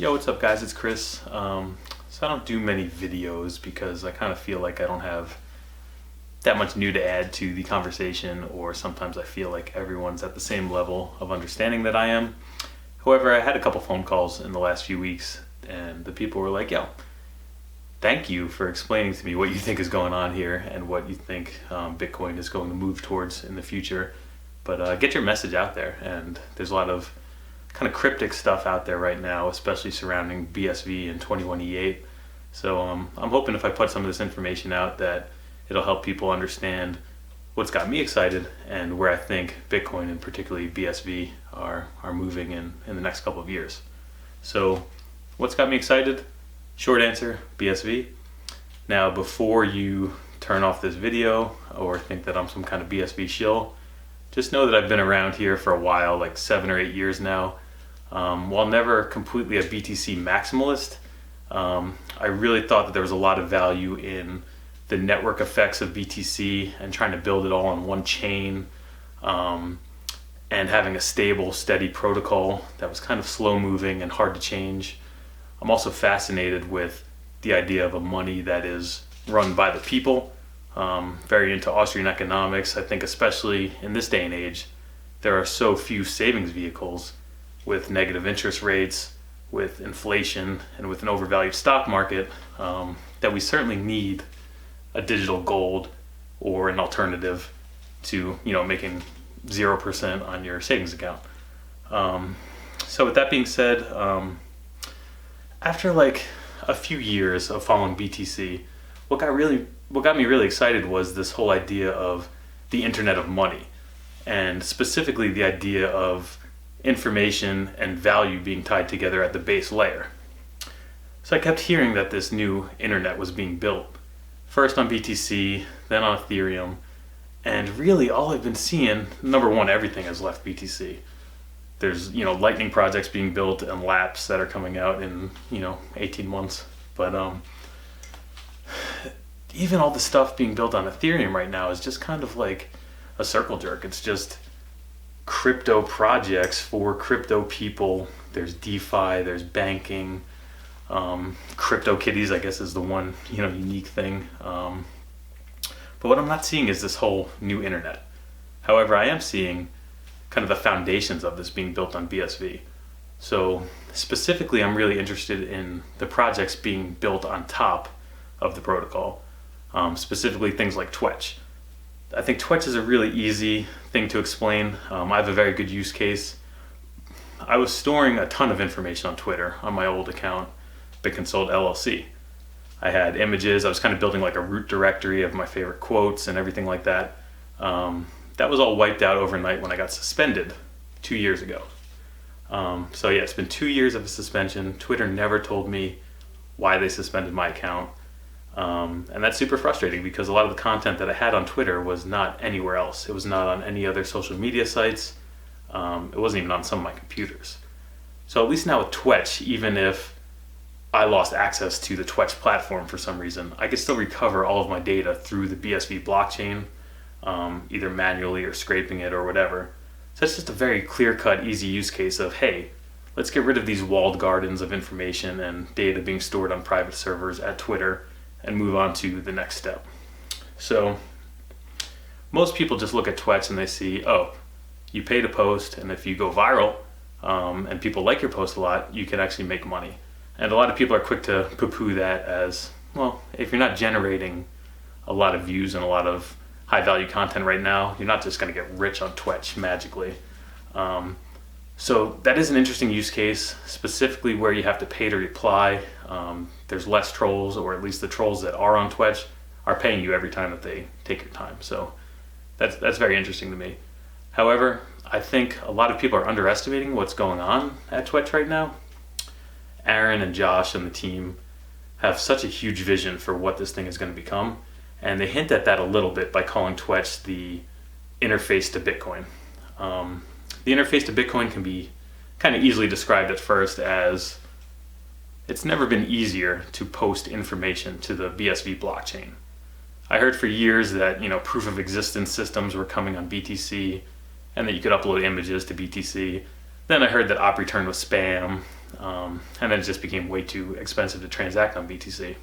Yo, what's up guys, it's Chris. So I don't do many videos because I kind of feel like I don't have that much new to add to the conversation, or sometimes I feel like everyone's at the same level of understanding that I am. However, I had a couple phone calls in the last few weeks and the people were like, yo, thank you for explaining to me what you think is going on here and what you think Bitcoin is going to move towards in the future. But get your message out there, and there's a lot of kind of cryptic stuff out there right now, especially surrounding BSV and 21E8. So I'm hoping if I put some of this information out that it'll help people understand what's got me excited and where I think Bitcoin and particularly BSV are moving in the next couple of years. So what's got me excited? Short answer, BSV. Now, before you turn off this video or think that I'm some kind of BSV shill, just know that I've been around here for a while, like 7 or 8 years now. While never completely a BTC maximalist, I really thought that there was a lot of value in the network effects of BTC and trying to build it all on one chain, and having a stable, steady protocol that was kind of slow moving and hard to change. I'm also fascinated with the idea of a money that is run by the people. Very into Austrian economics. I think especially in this day and age, there are so few savings vehicles with negative interest rates, with inflation, and with an overvalued stock market, that we certainly need a digital gold or an alternative to, making 0% on your savings account. So with that being said, after like a few years of following BTC, what got me really excited was this whole idea of the Internet of Money, and specifically the idea of information and value being tied together at the base layer. So I kept hearing that this new internet was being built, first on BTC, then on Ethereum, and really all I've been seeing, number one, everything has left BTC. There's, Lightning projects being built and laps that are coming out in, 18 months. But even all the stuff being built on Ethereum right now is just kind of like a circle jerk. It's just crypto projects for crypto people. There's DeFi, there's banking, crypto kitties, I guess, is the one unique thing. But what I'm not seeing is this whole new internet. However, I am seeing kind of the foundations of this being built on BSV. So specifically, I'm really interested in the projects being built on top of the protocol, specifically things like twetch. I think twetch is a really easy thing to explain. I have a very good use case. I was storing a ton of information on Twitter on my old account, BitConsult LLC. I had images. I was kind of building like a root directory of my favorite quotes and everything like that. That was all wiped out overnight when I got suspended 2 years ago. So yeah, it's been 2 years of a suspension. Twitter never told me why they suspended my account. And that's super frustrating because a lot of the content that I had on Twitter was not anywhere else. It was not on any other social media sites. It wasn't even on some of my computers. So at least now with twetch, even if I lost access to the twetch platform for some reason, I could still recover all of my data through the BSV blockchain, either manually or scraping it or whatever. So it's just a very clear-cut, easy use case of, hey, let's get rid of these walled gardens of information and data being stored on private servers at Twitter and move on to the next step. So most people just look at twetch and they see, oh, you pay to post, and if you go viral and people like your post a lot, you can actually make money. And a lot of people are quick to poo-poo that as, well, if you're not generating a lot of views and a lot of high value content right now, you're not just going to get rich on twetch magically. So that is an interesting use case, specifically where you have to pay to reply. There's less trolls, or at least the trolls that are on twetch are paying you every time that they take your time. So that's very interesting to me. However, I think a lot of people are underestimating what's going on at twetch right now. Aaron and Josh and the team have such a huge vision for what this thing is going to become, and they hint at that a little bit by calling twetch the interface to Bitcoin. The interface to Bitcoin can be kind of easily described at first as it's never been easier to post information to the BSV blockchain. I heard for years that proof of existence systems were coming on BTC and that you could upload images to BTC. Then I heard that op return was spam, And then it just became way too expensive to transact on BTC.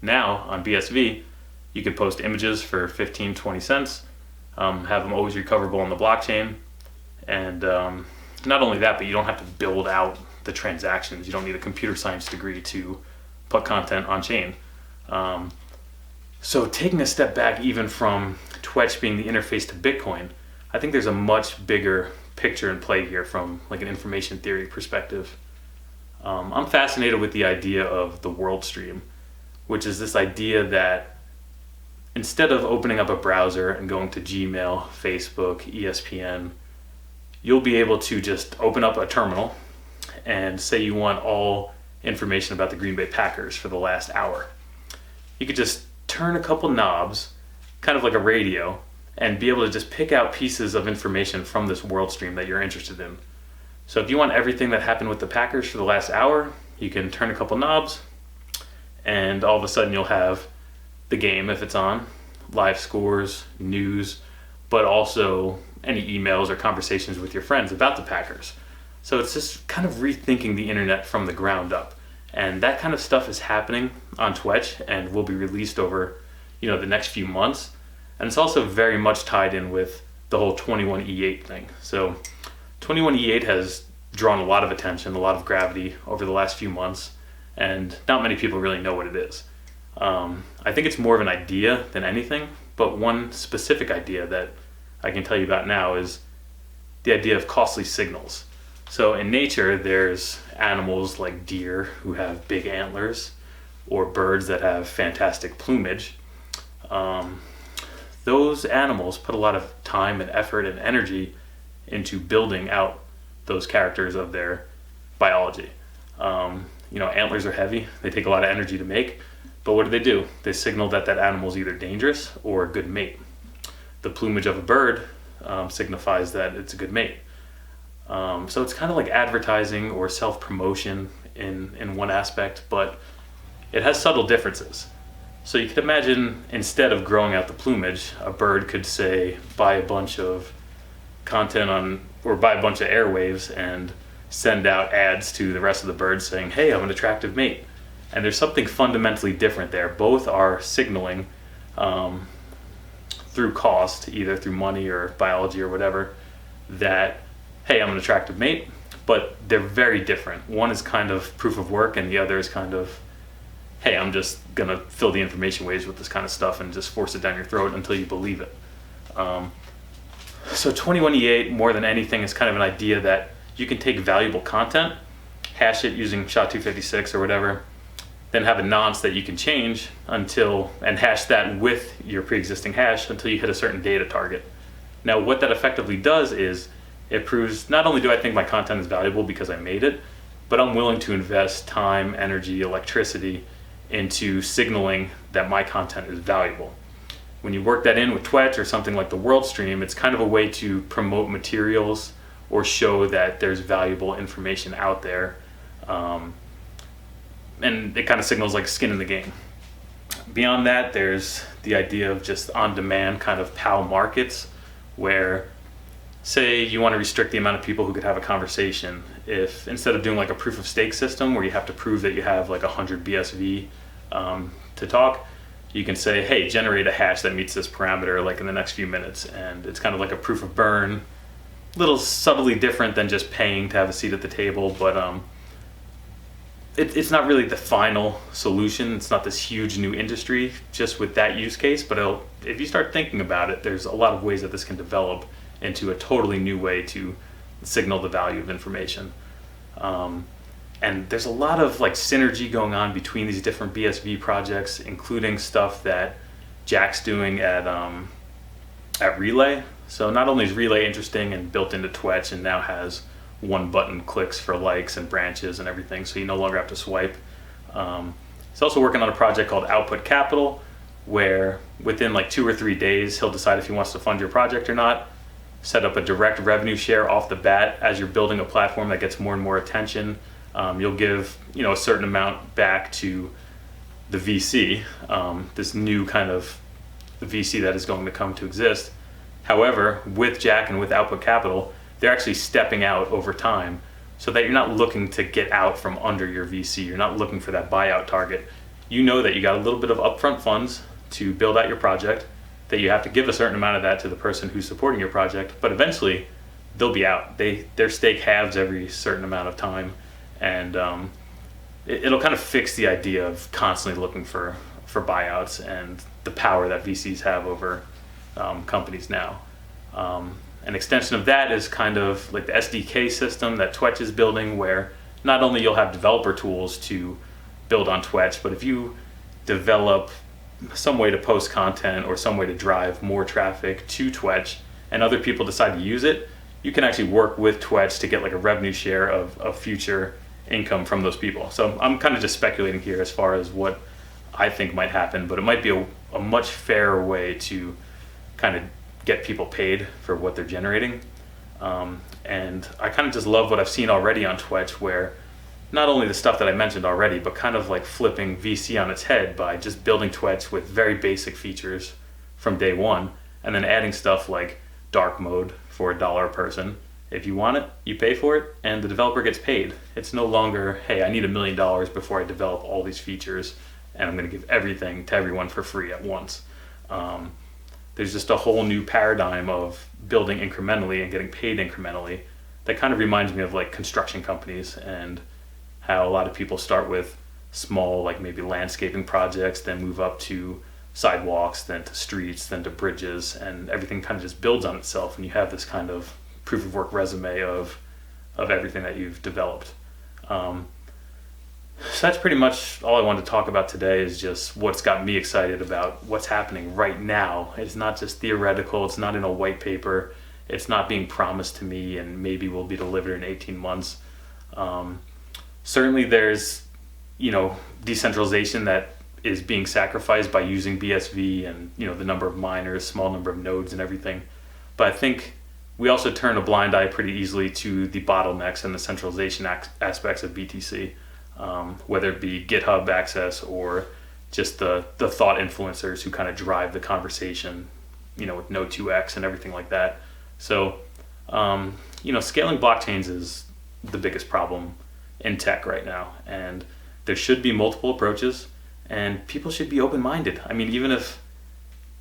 Now on BSV, you could post images for 15, 20 cents, have them always recoverable on the blockchain. And not only that, but you don't have to build out the transactions. You don't need a computer science degree to put content on chain. So taking a step back even from Twetch being the interface to Bitcoin, I think there's a much bigger picture in play here from like an information theory perspective. I'm fascinated with the idea of the world stream, which is this idea that instead of opening up a browser and going to Gmail, Facebook, ESPN, you'll be able to just open up a terminal and say you want all information about the Green Bay Packers for the last hour. You could just turn a couple knobs, kind of like a radio, and be able to just pick out pieces of information from this world stream that you're interested in. So if you want everything that happened with the Packers for the last hour, you can turn a couple knobs, and all of a sudden you'll have the game if it's on, live scores, news, but also any emails or conversations with your friends about the Packers. So it's just kind of rethinking the internet from the ground up. And that kind of stuff is happening on Twetch and will be released over, the next few months. And it's also very much tied in with the whole 21E8 thing. So 21E8 has drawn a lot of attention, a lot of gravity over the last few months, and not many people really know what it is. I think it's more of an idea than anything, but one specific idea that I can tell you about now is the idea of costly signals. So in nature, there's animals like deer who have big antlers, or birds that have fantastic plumage. Those animals put a lot of time and effort and energy into building out those characters of their biology. Antlers are heavy, they take a lot of energy to make, but what do? They signal that animal is either dangerous or a good mate. The plumage of a bird signifies that it's a good mate. So it's kind of like advertising or self-promotion in one aspect, but it has subtle differences. So you could imagine instead of growing out the plumage, a bird could say, buy a bunch of content or buy a bunch of airwaves and send out ads to the rest of the birds saying, hey, I'm an attractive mate. And there's something fundamentally different there. Both are signaling through cost, either through money or biology or whatever, that, hey, I'm an attractive mate, but they're very different. One is kind of proof of work and the other is kind of, hey, I'm just gonna fill the information waves with this kind of stuff and just force it down your throat until you believe it. So 21E8, more than anything, is kind of an idea that you can take valuable content, hash it using SHA-256 or whatever, then have a nonce that you can change and hash that with your pre-existing hash until you hit a certain data target. Now what that effectively does is it proves not only do I think my content is valuable because I made it, but I'm willing to invest time, energy, electricity into signaling that my content is valuable. When you work that in with Twetch or something like the World Stream, it's kind of a way to promote materials or show that there's valuable information out there. And it kind of signals like skin in the game. Beyond that, there's the idea of just on-demand kind of POW markets where, say you want to restrict the amount of people who could have a conversation. If instead of doing like a proof of stake system where you have to prove that you have like 100 BSV to talk, you can say, hey, generate a hash that meets this parameter like in the next few minutes. And it's kind of like a proof of burn, a little subtly different than just paying to have a seat at the table, but it's not really the final solution. It's not this huge new industry just with that use case, but if you start thinking about it, there's a lot of ways that this can develop into a totally new way to signal the value of information. And there's a lot of like synergy going on between these different BSV projects, including stuff that Jack's doing at Relay. So not only is Relay interesting and built into Twetch and now has one button clicks for likes and branches and everything, so you no longer have to swipe. He's also working on a project called Output Capital, where within like 2 or 3 days, he'll decide if he wants to fund your project or not, set up a direct revenue share off the bat as you're building a platform that gets more and more attention. You'll give a certain amount back to the VC, this new kind of VC that is going to come to exist. However, with Jack and with Output Capital, they're actually stepping out over time so that you're not looking to get out from under your VC. You're not looking for that buyout target. You know that you got a little bit of upfront funds to build out your project, that you have to give a certain amount of that to the person who's supporting your project, but eventually they'll be out. Their stake halves every certain amount of time, and it'll kind of fix the idea of constantly looking for buyouts and the power that VCs have over companies now. An extension of that is kind of like the SDK system that Twetch is building, where not only you'll have developer tools to build on Twetch, but if you develop some way to post content or some way to drive more traffic to Twetch and other people decide to use it, you can actually work with Twetch to get like a revenue share of future income from those people. So I'm kind of just speculating here as far as what I think might happen, but it might be a much fairer way to kind of get people paid for what they're generating. And I kind of just love what I've seen already on Twetch, where not only the stuff that I mentioned already, but kind of like flipping VC on its head by just building Twetch with very basic features from day one, and then adding stuff like dark mode for $1 a person. If you want it, you pay for it, and the developer gets paid. It's no longer, hey, I need $1 million before I develop all these features, and I'm going to give everything to everyone for free at once. There's just a whole new paradigm of building incrementally and getting paid incrementally that kind of reminds me of like construction companies, and how a lot of people start with small, like maybe landscaping projects, then move up to sidewalks, then to streets, then to bridges, and everything kind of just builds on itself, and you have this kind of proof of work resume of everything that you've developed. So that's pretty much all I wanted to talk about today, is just what's got me excited about what's happening right now. It's not just theoretical, it's not in a white paper, it's not being promised to me and maybe will be delivered in 18 months. Certainly there's, decentralization that is being sacrificed by using BSV and, the number of miners, small number of nodes and everything. But I think we also turn a blind eye pretty easily to the bottlenecks and the centralization aspects of BTC. Whether it be GitHub access or just the thought influencers who kind of drive the conversation, with no 2x and everything like that. So, scaling blockchains is the biggest problem in tech right now, and there should be multiple approaches, and people should be open-minded. I mean, even if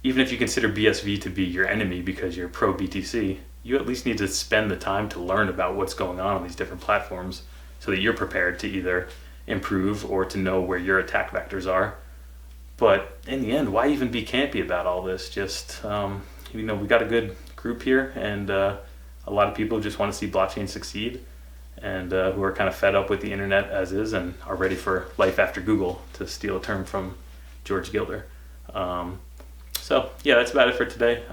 you consider BSV to be your enemy because you're pro BTC, you at least need to spend the time to learn about what's going on these different platforms, so that you're prepared to either improve or to know where your attack vectors are. But in the end, why even be campy about all this? Just, we got a good group here, and a lot of people just want to see blockchain succeed, and who are kind of fed up with the internet as is and are ready for life after Google, to steal a term from George Gilder. So yeah, that's about it for today.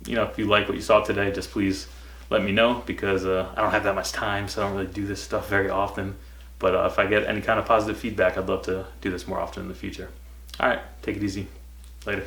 If you like what you saw today, just please let me know, because I don't have that much time, so I don't really do this stuff very often. But if I get any kind of positive feedback, I'd love to do this more often in the future. All right, take it easy. Later.